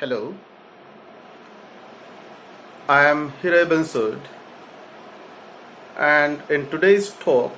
Hello, I am Hiray Bensud, and in today's talk,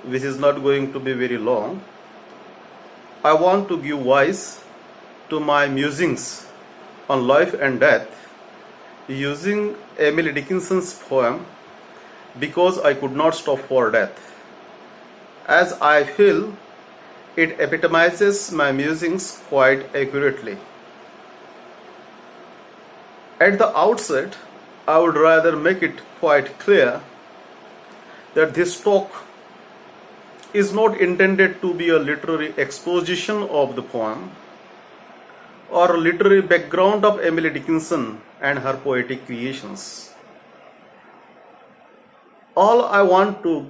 which is not going to be very long, I want to give voice to my musings on life and death using Emily Dickinson's poem Because I Could Not Stop for Death, as I feel it epitomizes my musings quite accurately. At the outset, I would rather make it quite clear that this talk is not intended to be a literary exposition of the poem or a literary background of Emily Dickinson and her poetic creations. All I want to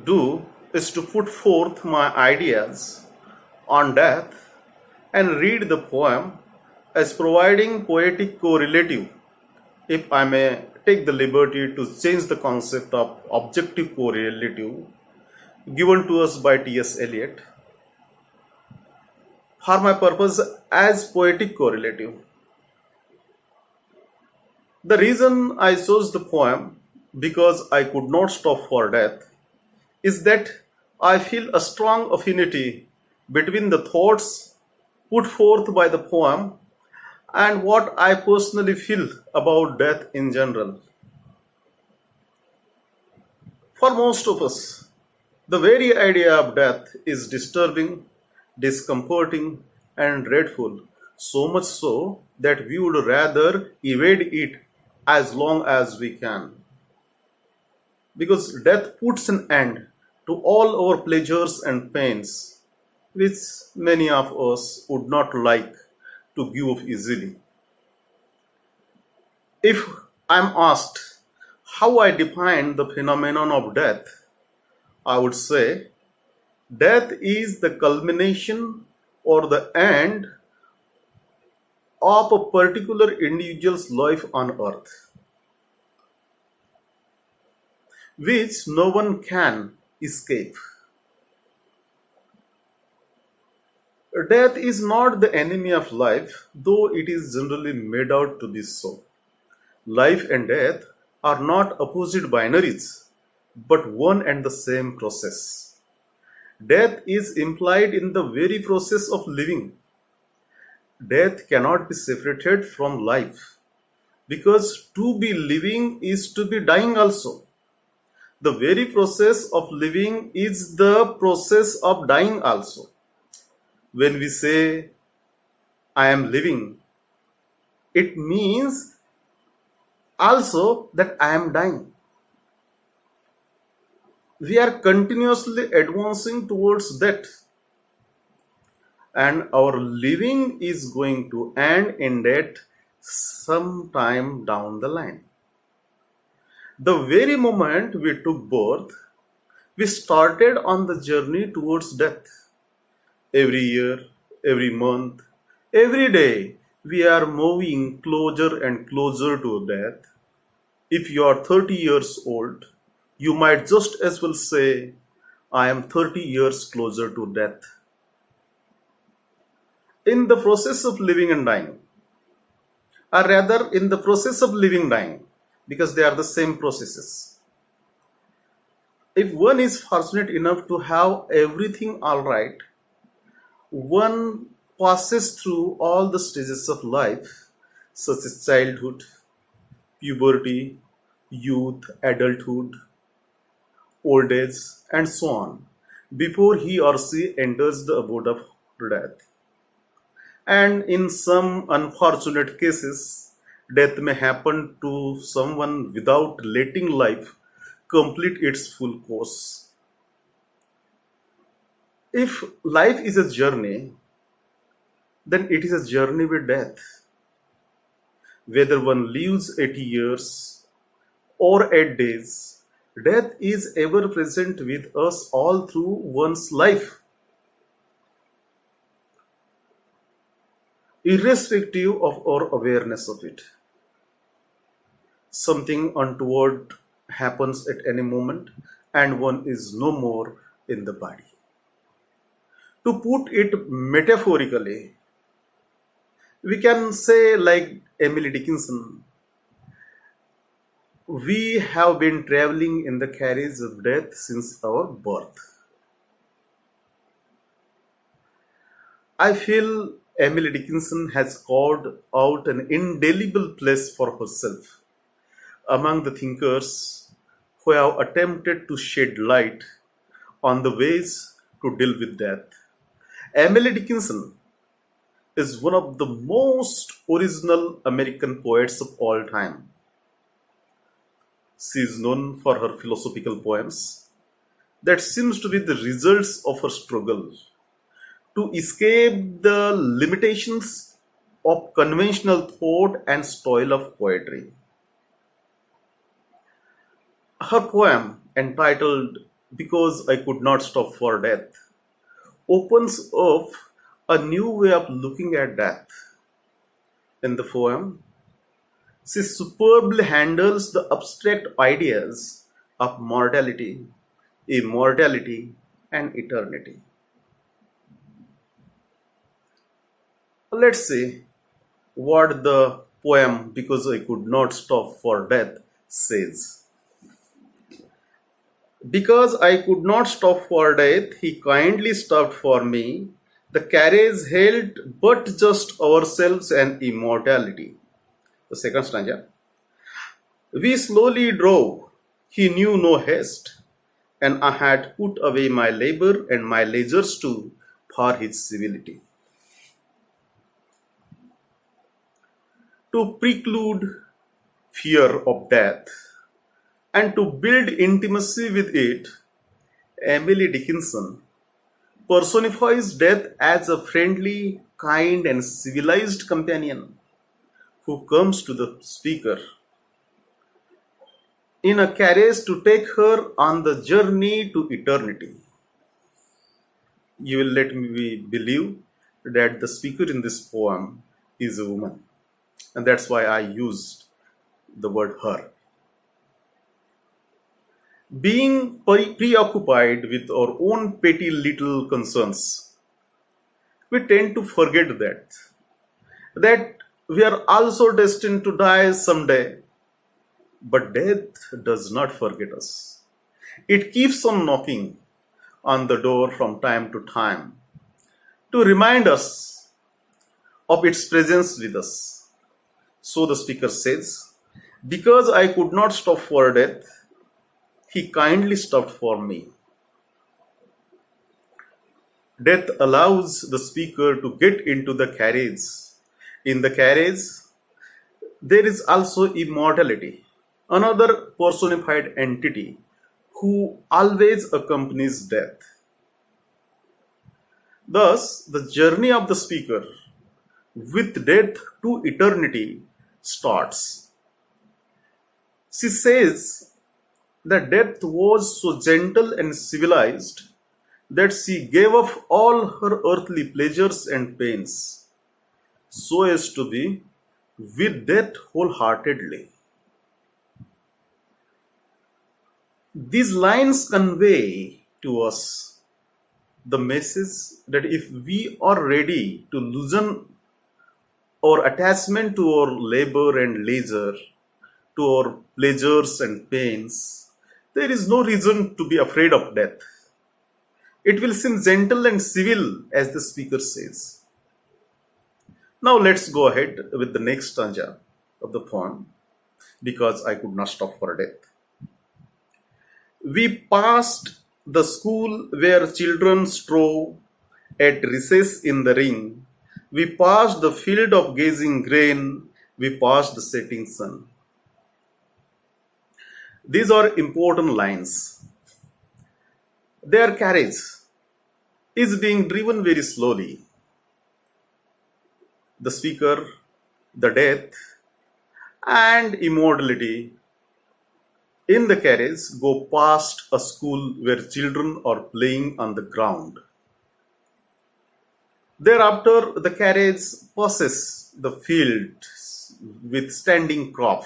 do is to put forth my ideas on death and read the poem as providing poetic correlative, if I may take the liberty to change the concept of objective correlative given to us by T.S. Eliot, for my purpose as poetic correlative. The reason I chose the poem Because I Could Not Stop for Death is that I feel a strong affinity between the thoughts put forth by the poem and what I personally feel about death in general. For most of us, the very idea of death is disturbing, discomforting, and dreadful, so much so that we would rather evade it as long as we can. Because death puts an end to all our pleasures and pains, which many of us would not like to give up easily. If I'm asked how I define the phenomenon of death, I would say death is the culmination or the end of a particular individual's life on earth, which no one can escape. Death is not the enemy of life, though it is generally made out to be so. Life and death are not opposite binaries, but one and the same process. Death is implied in the very process of living. Death cannot be separated from life, because to be living is to be dying also. The very process of living is the process of dying also. When we say, I am living, it means also that I am dying. We are continuously advancing towards that, and our living is going to end in that sometime down the line. The very moment we took birth, we started on the journey towards death. Every year, every month, every day, we are moving closer and closer to death. If you are 30 years old, you might just as well say, I am 30 years closer to death. In the process of living and dying, or rather in the process of living dying, because they are the same processes. If one is fortunate enough to have everything all right, one passes through all the stages of life, such as childhood, puberty, youth, adulthood, old age, and so on, before he or she enters the abode of death. And in some unfortunate cases, death may happen to someone without letting life complete its full course. If life is a journey, then it is a journey with death. Whether one lives 80 years or 8 days, death is ever present with us all through one's life. Irrespective of our awareness of it. Something untoward happens at any moment and one is no more in the body. To put it metaphorically, We can say, like Emily Dickinson, we have been traveling in the carriage of death since our birth. I feel Emily Dickinson has carved out an indelible place for herself among the thinkers who have attempted to shed light on the ways to deal with death. Emily Dickinson is one of the most original American poets of all time. She is known for her philosophical poems that seems to be the results of her struggle to escape the limitations of conventional thought and style of poetry. Her poem, entitled Because I Could Not Stop for Death, opens up a new way of looking at death. In the poem, she superbly handles the abstract ideas of mortality, immortality, and eternity. Let's see what the poem Because I Could Not Stop for Death says. Because I could not stop for death, he kindly stopped for me. The carriage held but just ourselves and immortality. The second stanza. We slowly drove, he knew no haste, and I had put away my labor and my leisures too for his civility. To preclude fear of death and to build intimacy with it, Emily Dickinson personifies death as a friendly, kind, and civilized companion who comes to the speaker in a carriage to take her on the journey to eternity. You will let me believe that the speaker in this poem is a woman, and that's why I used the word her. Being preoccupied with our own petty little concerns, we tend to forget that we are also destined to die someday. But death does not forget us. It keeps on knocking on the door from time to time to remind us of its presence with us. So the speaker says, because I could not stop for death, he kindly stopped for me. Death allows the speaker to get into the carriage. In the carriage, there is also immortality, another personified entity who always accompanies death. Thus, the journey of the speaker with death to eternity starts. She says that death was so gentle and civilized that she gave up all her earthly pleasures and pains so as to be with death wholeheartedly. These lines convey to us the message that if we are ready to loosen our attachment to our labor and leisure, to our pleasures and pains, there is no reason to be afraid of death. It will seem gentle and civil, as the speaker says. Now let's go ahead with the next stanza of the poem, Because I Could Not Stop for Death. We passed the school where children strove at recess in the ring. We passed the field of gazing grain. We passed the setting sun. These are important lines. Their carriage is being driven very slowly. The speaker, the death, and immortality in the carriage go past a school where children are playing on the ground. Thereafter, the carriage passes the fields with standing crop,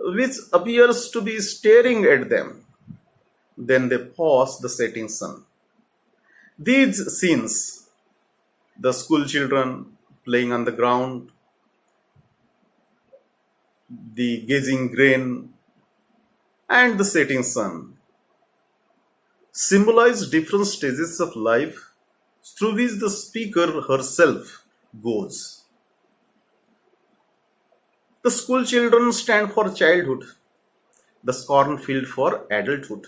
which appears to be staring at them. Then they pass the setting sun. These scenes, the school children playing on the ground, the gazing grain, and the setting sun symbolize different stages of life through which the speaker herself goes. The school children stand for childhood, the cornfield for adulthood,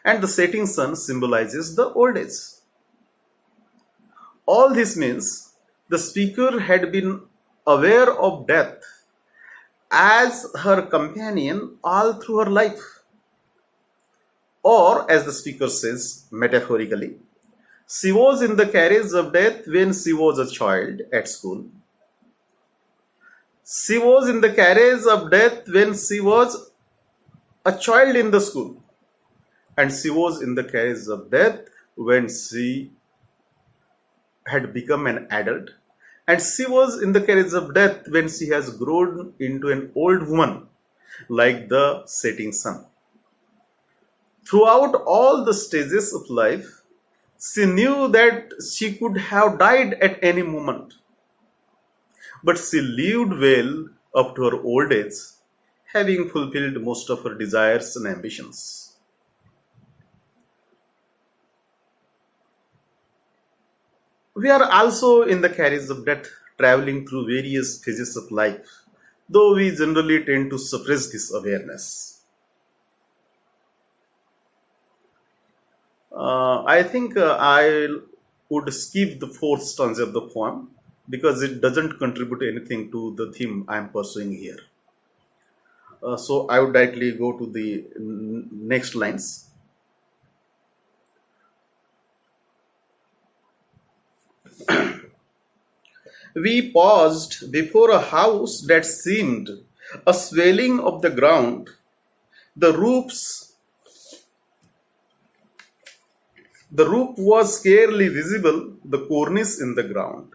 and the setting sun symbolizes the old age. All this means the speaker had been aware of death as her companion all through her life. Or, as the speaker says metaphorically, she was in the carriage of death when she was a child at school. She was in the carriage of death when she was a child in the school. And she was in the carriage of death when she had become an adult. And she was in the carriage of death when she has grown into an old woman, like the setting sun. Throughout all the stages of life, she knew that she could have died at any moment. But she lived well up to her old age, having fulfilled most of her desires and ambitions. We are also in the carriage of death, traveling through various phases of life, though we generally tend to suppress this awareness. I think I would skip the fourth stanza of the poem because it doesn't contribute anything to the theme I am pursuing here. So I would directly go to the next lines. We paused before a house that seemed a swelling of the ground, the roof was scarcely visible, the cornice in the ground.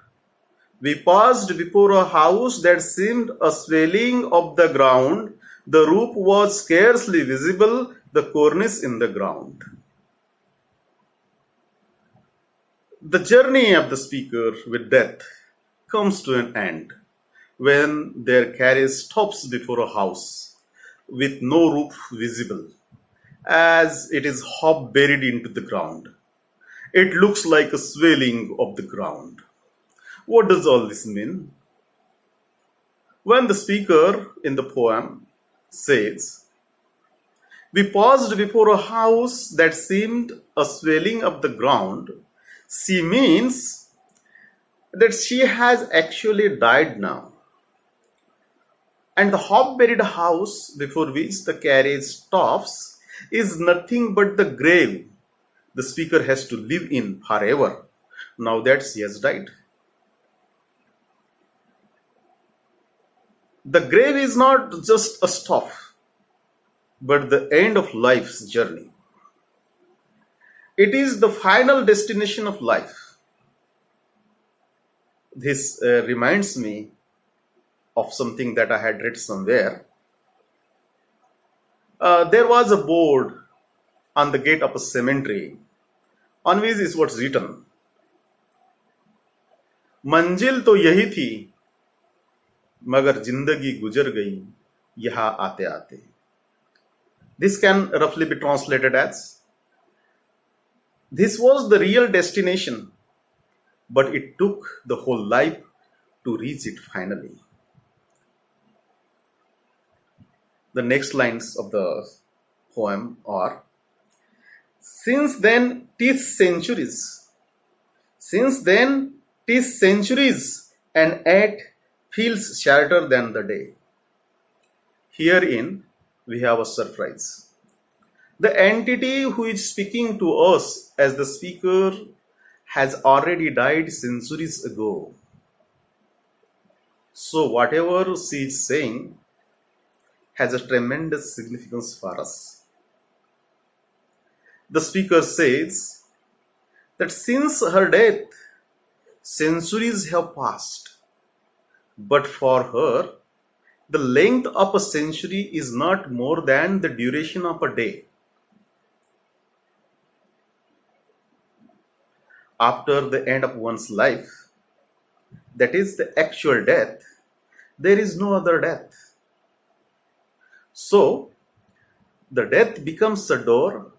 We passed before a house that seemed a swelling of the ground, the roof was scarcely visible, the cornice in the ground. The journey of the speaker with death comes to an end when their carriage stops before a house with no roof visible, as it is half buried into the ground. It looks like a swelling of the ground. What does all this mean? When the speaker in the poem says, we paused before a house that seemed a swelling of the ground, she means that she has actually died now. And the half-buried house before which the carriage stops is nothing but the grave the speaker has to live in forever, now that she has died. The grave is not just a stop, but the end of life's journey. It is the final destination of life. This reminds me of something that I had read somewhere. There was a board on the gate of a cemetery on which is what's written, मंजिल तो यही थी मगर जिंदगी गुजर गई यहाँ आते आते. This can roughly be translated as, this was the real destination, but it took the whole life to reach it finally. The next lines of the poem are, since then 'tis centuries, and yet feels shorter than the day. Herein we have a surprise. The entity who is speaking to us as the speaker has already died centuries ago. So whatever she is saying has a tremendous significance for us. The speaker says that since her death, centuries have passed. But for her, the length of a century is not more than the duration of a day. After the end of one's life, that is the actual death, there is no other death. So, the death becomes a door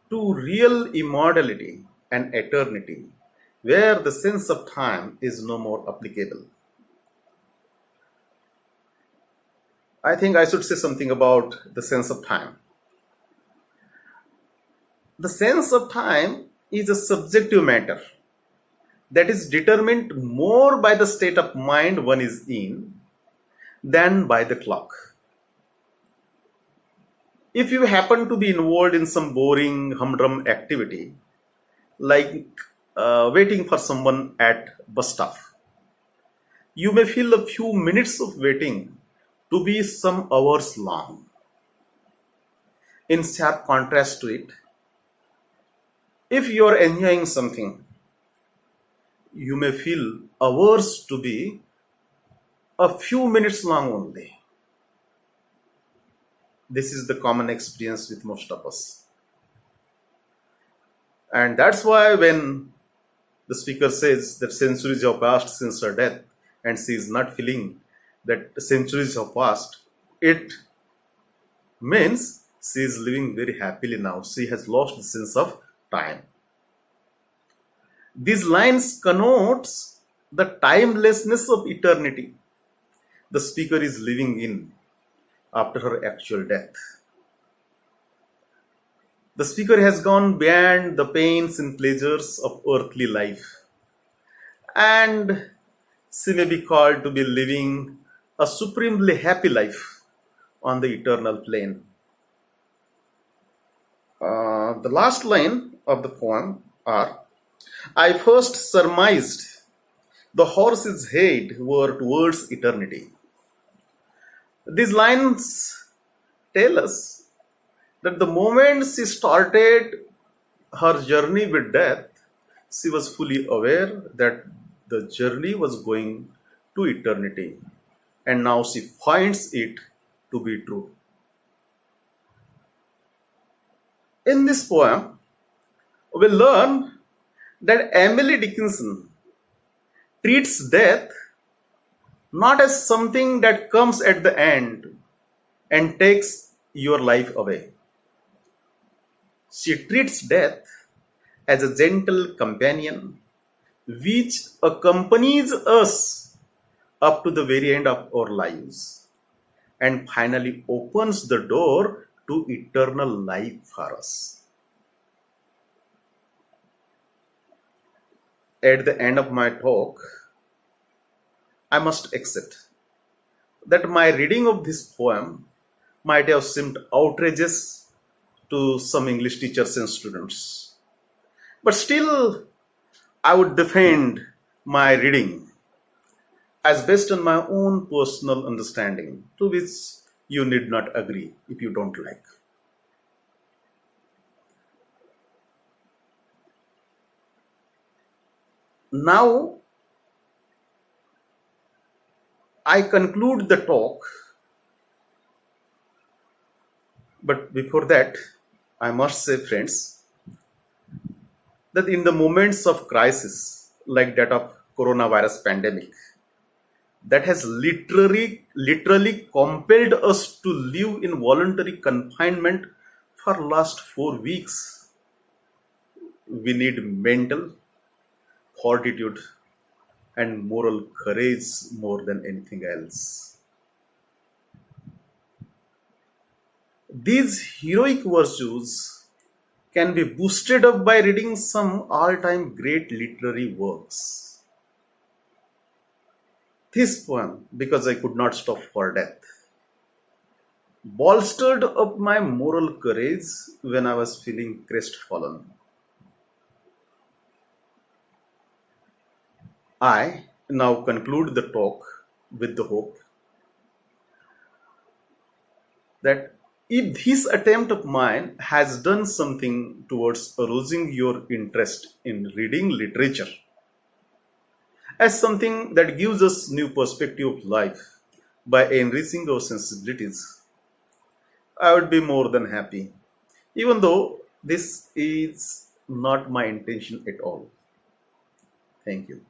to real immortality and eternity, where the sense of time is no more applicable. I think I should say something about the sense of time. The sense of time is a subjective matter that is determined more by the state of mind one is in than by the clock. If you happen to be involved in some boring, humdrum activity, like waiting for someone at bus stop, you may feel a few minutes of waiting to be some hours long. In sharp contrast to it, if you are enjoying something, you may feel hours to be a few minutes long only. This is the common experience with most of us. And that's why when the speaker says that centuries have passed since her death and she is not feeling that centuries have passed, it means she is living very happily now. She has lost the sense of time. These lines connotes the timelessness of eternity the speaker is living in after her actual death. The speaker has gone beyond the pains and pleasures of earthly life, and she may be called to be living a supremely happy life on the eternal plane. The last line of the poem are, I first surmised the horse's head were towards eternity. These lines tell us that the moment she started her journey with death, she was fully aware that the journey was going to eternity, and now she finds it to be true. In this poem, we learn that Emily Dickinson treats death not as something that comes at the end and takes your life away. She treats death as a gentle companion which accompanies us up to the very end of our lives and finally opens the door to eternal life for us. At the end of my talk, I must accept that my reading of this poem might have seemed outrageous to some English teachers and students. But still, I would defend my reading as based on my own personal understanding, to which you need not agree if you don't like. Now, I conclude the talk, but before that, I must say, friends, that in the moments of crisis like that of coronavirus pandemic, that has literally compelled us to live in voluntary confinement for last 4 weeks, we need mental fortitude and moral courage more than anything else. These heroic virtues can be boosted up by reading some all-time great literary works. This poem, Because I Could Not Stop for Death, bolstered up my moral courage when I was feeling crestfallen. I now conclude the talk with the hope that if this attempt of mine has done something towards arousing your interest in reading literature as something that gives us new perspective of life by enriching our sensibilities, I would be more than happy, even though this is not my intention at all. Thank you.